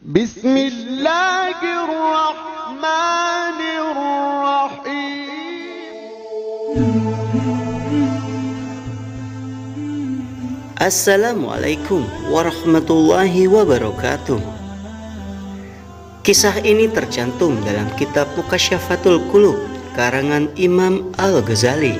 Bismillahirrahmanirrahim. Assalamualaikum warahmatullahi wabarakatuh. Kisah ini tercantum dalam kitab Mukasyafatul Qulub karangan Imam Al-Ghazali.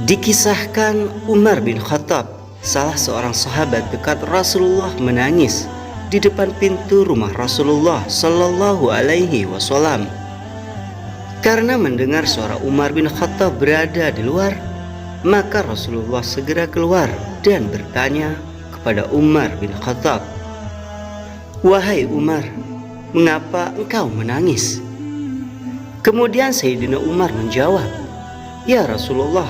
Dikisahkan Umar bin Khattab, salah seorang sahabat dekat Rasulullah, menangis di depan pintu rumah Rasulullah Sallallahu Alaihi Wasallam. Karena mendengar suara Umar bin Khattab berada di luar, maka Rasulullah segera keluar dan bertanya kepada Umar bin Khattab, "Wahai Umar, mengapa engkau menangis?" Kemudian Sayyidina Umar menjawab, "Ya Rasulullah,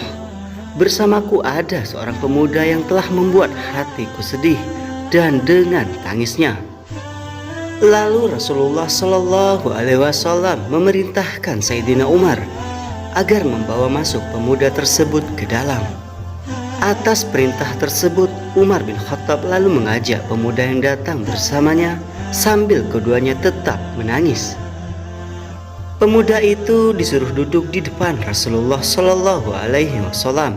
bersamaku ada seorang pemuda yang telah membuat hatiku sedih dan dengan tangisnya." Lalu Rasulullah Shallallahu Alaihi Wasallam memerintahkan Sayyidina Umar agar membawa masuk pemuda tersebut ke dalam. Atas perintah tersebut, Umar bin Khattab lalu mengajak pemuda yang datang bersamanya sambil keduanya tetap menangis. Pemuda itu disuruh duduk di depan Rasulullah Shallallahu Alaihi Wasallam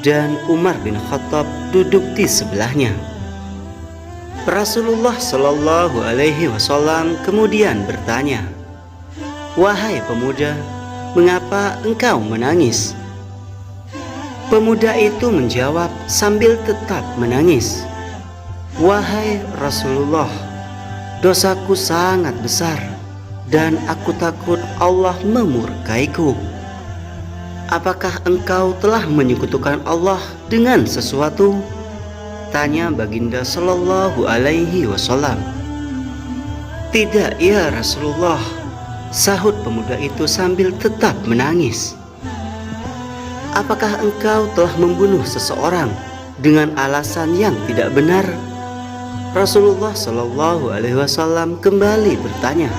dan Umar bin Khattab duduk di sebelahnya. Rasulullah Shallallahu Alaihi Wasallam kemudian bertanya, "Wahai pemuda, mengapa engkau menangis?" Pemuda itu menjawab sambil tetap menangis, "Wahai Rasulullah, dosaku sangat besar dan aku takut Allah memurkaiku." "Apakah engkau telah menyekutukan Allah dengan sesuatu?" tanya baginda Sallallahu Alaihi Wasallam. "Tidak ya Rasulullah," sahut pemuda itu sambil tetap menangis. "Apakah engkau telah membunuh seseorang dengan alasan yang tidak benar?" Rasulullah Shallallahu Alaihi Wasallam kembali bertanya.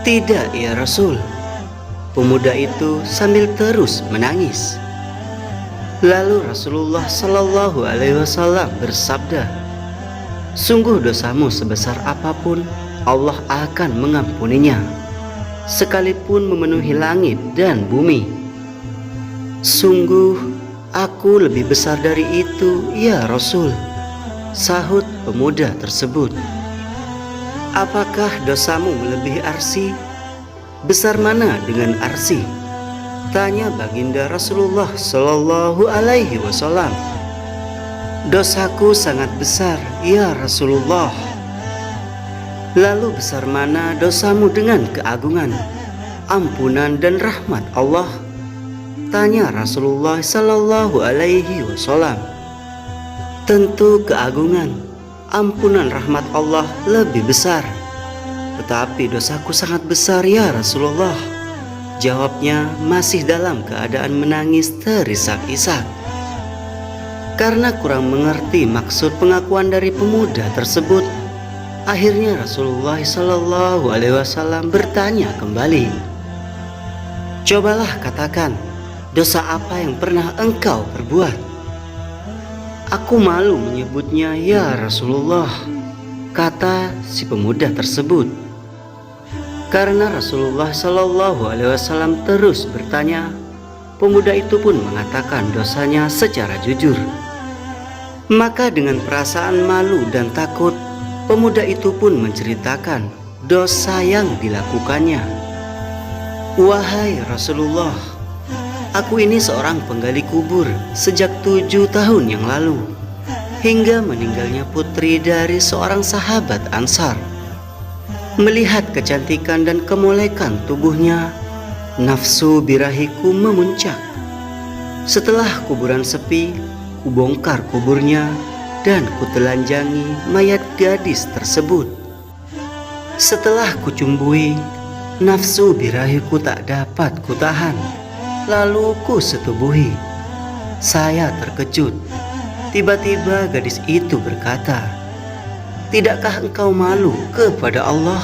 "Tidak ya Rasul," pemuda itu sambil terus menangis. Lalu Rasulullah Shallallahu Alaihi Wasallam bersabda, "Sungguh dosamu sebesar apapun Allah akan mengampuninya, sekalipun memenuhi langit dan bumi." "Sungguh aku lebih besar dari itu ya Rasul," sahut pemuda tersebut. "Apakah dosamu melebihi arsy? Besar mana dengan arsy?" tanya baginda Rasulullah Shallallahu Alaihi Wasallam. "Dosaku sangat besar ya Rasulullah." "Lalu besar mana dosamu dengan keagungan, ampunan dan rahmat Allah?" tanya Rasulullah Shallallahu Alaihi Wasallam. "Tentu keagungan, ampunan, rahmat Allah lebih besar. Tetapi dosaku sangat besar ya Rasulullah," jawabnya masih dalam keadaan menangis terisak-isak. Karena kurang mengerti maksud pengakuan dari pemuda tersebut, akhirnya Rasulullah Shallallahu Alaihi Wasallam bertanya kembali, "Cobalah katakan, dosa apa yang pernah engkau perbuat?" "Aku malu menyebutnya ya Rasulullah," kata si pemuda tersebut. Karena Rasulullah Shallallahu Alaihi Wasallam terus bertanya, pemuda itu pun mengatakan dosanya secara jujur. Maka dengan perasaan malu dan takut, pemuda itu pun menceritakan dosa yang dilakukannya. "Wahai Rasulullah, aku ini seorang penggali kubur sejak 7 tahun yang lalu, hingga meninggalnya putri dari seorang sahabat Ansar. Melihat kecantikan dan kemolekan tubuhnya, nafsu birahiku memuncak. Setelah kuburan sepi, kubongkar kuburnya dan kutelanjangi mayat gadis tersebut. Setelah kucumbui, nafsu birahiku tak dapat kutahan, lalu kusetubuhi. Saya terkejut. Tiba-tiba gadis itu berkata, 'Tidakkah engkau malu kepada Allah?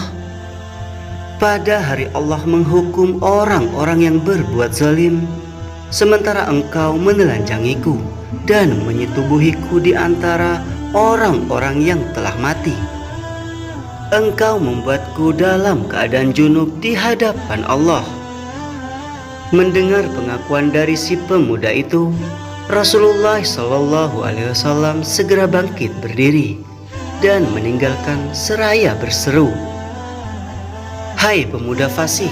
Pada hari Allah menghukum orang-orang yang berbuat zalim, sementara engkau menelanjangiku dan menyetubuhiku di antara orang-orang yang telah mati. engkau membuatku dalam keadaan junub di hadapan Allah." Mendengar pengakuan dari si pemuda itu, Rasulullah Shallallahu Alaihi Wasallam segera bangkit berdiri dan meninggalkan seraya berseru, "Hai pemuda fasik,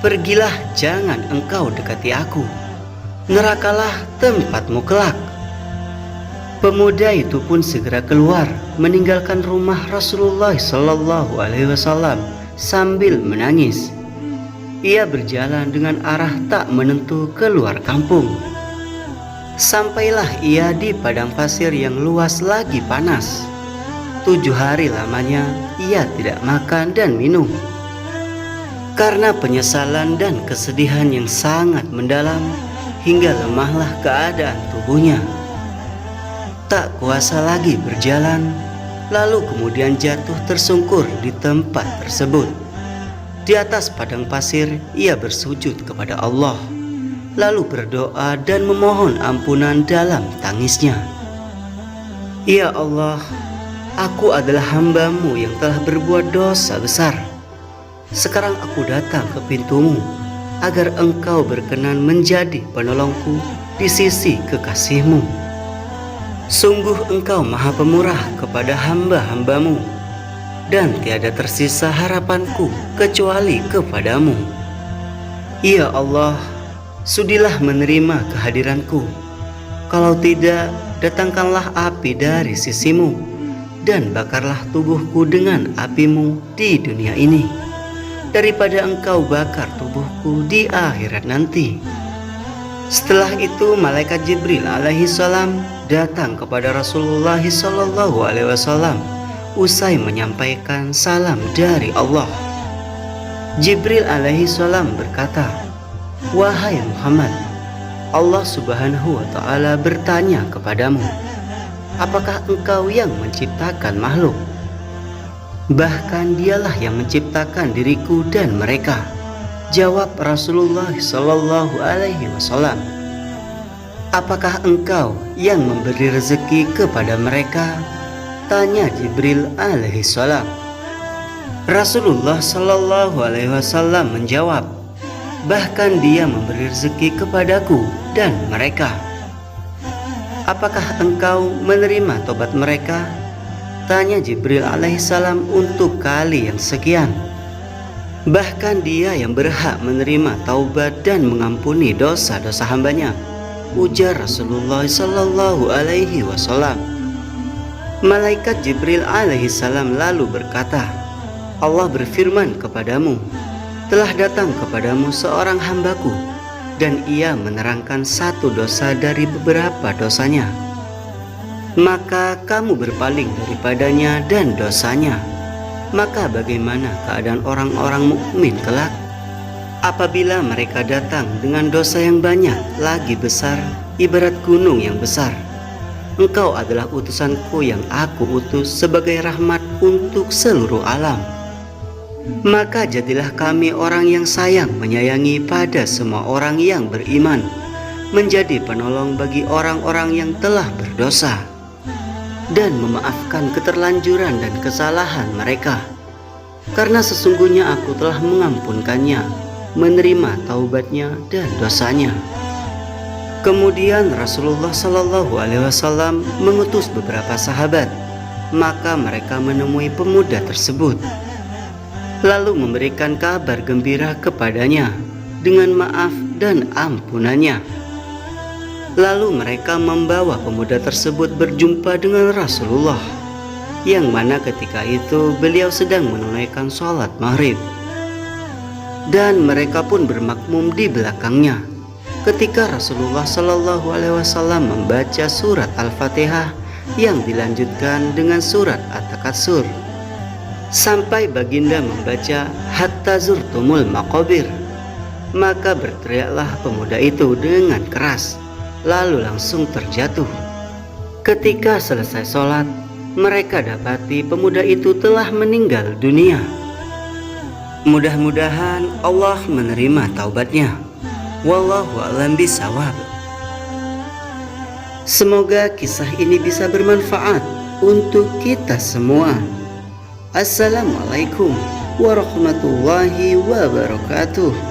pergilah, jangan engkau dekati aku. Nerakalah tempatmu kelak." Pemuda itu pun segera keluar meninggalkan rumah Rasulullah Shallallahu Alaihi Wasallam sambil menangis. Ia berjalan dengan arah tak menentu keluar kampung. Sampailah ia di padang pasir yang luas lagi panas. 7 hari lamanya ia tidak makan dan minum. Karena penyesalan dan kesedihan yang sangat mendalam, hingga lemahlah keadaan tubuhnya. Tak kuasa lagi berjalan, lalu kemudian jatuh tersungkur di tempat tersebut. Di atas padang pasir ia bersujud kepada Allah, lalu berdoa dan memohon ampunan dalam tangisnya. "Ya Allah, aku adalah hamba-Mu yang telah berbuat dosa besar. Sekarang aku datang ke pintu-Mu agar Engkau berkenan menjadi penolongku di sisi kekasih-Mu. Sungguh Engkau Maha Pemurah kepada hamba-hamba-Mu, dan tiada tersisa harapanku kecuali kepadamu. Ya Allah, sudilah menerima kehadiranku. Kalau tidak, datangkanlah api dari sisi-Mu dan bakarlah tubuhku dengan api-Mu di dunia ini, daripada Engkau bakar tubuhku di akhirat nanti." Setelah itu malaikat Jibril alaihi salam datang kepada Rasulullah sallallahu alaihi wasallam usai menyampaikan salam dari Allah. Jibril alaihi salam berkata, "Wahai Muhammad, Allah subhanahu wa ta'ala bertanya kepadamu, apakah engkau yang menciptakan makhluk? Bahkan dialah yang menciptakan diriku dan mereka." Jawab Rasulullah sallallahu alaihi wasallam, "Apakah engkau yang memberi rezeki kepada mereka?" Tanya Jibril alaihi salam. Rasulullah sallallahu alaihi wasallam menjawab, "Bahkan dia memberi rezeki kepadaku dan mereka." "Apakah engkau menerima tobat mereka?" Tanya Jibril alaihi salam untuk kali yang sekian. "Bahkan dia yang berhak menerima taubat dan mengampuni dosa-dosa hambanya," ujar Rasulullah sallallahu alaihi wasallam. Malaikat Jibril alaihi salam lalu berkata, "Allah berfirman kepadamu, telah datang kepadamu seorang hambaku, dan ia menerangkan satu dosa dari beberapa dosanya. Maka kamu berpaling daripadanya dan dosanya. Maka bagaimana keadaan orang-orang mukmin kelak? Apabila mereka datang dengan dosa yang banyak lagi besar, ibarat gunung yang besar. Engkau adalah utusanku yang aku utus sebagai rahmat untuk seluruh alam. Maka jadilah kami orang yang sayang menyayangi pada semua orang yang beriman, menjadi penolong bagi orang-orang yang telah berdosa, dan memaafkan keterlanjuran dan kesalahan mereka. Karena sesungguhnya aku telah mengampunkannya, menerima taubatnya dan dosanya." Kemudian Rasulullah Shallallahu Alaihi Wasallam mengutus beberapa sahabat, maka mereka menemui pemuda tersebut, lalu memberikan kabar gembira kepadanya dengan maaf dan ampunannya. Lalu mereka membawa pemuda tersebut berjumpa dengan Rasulullah, yang mana ketika itu beliau sedang menunaikan sholat maghrib, dan mereka pun bermakmum di belakangnya. Ketika Rasulullah Shallallahu Alaihi Wasallam membaca surat Al-Fatihah yang dilanjutkan dengan surat At-Takatsur, sampai baginda membaca hatta zurtumul maqabir, maka berteriaklah pemuda itu dengan keras, lalu langsung terjatuh. Ketika selesai sholat, mereka dapati pemuda itu telah meninggal dunia. Mudah-mudahan Allah menerima taubatnya. Wallahu a'lam bishawab. Semoga kisah ini bisa bermanfaat untuk kita semua. Assalamualaikum warahmatullahi wabarakatuh.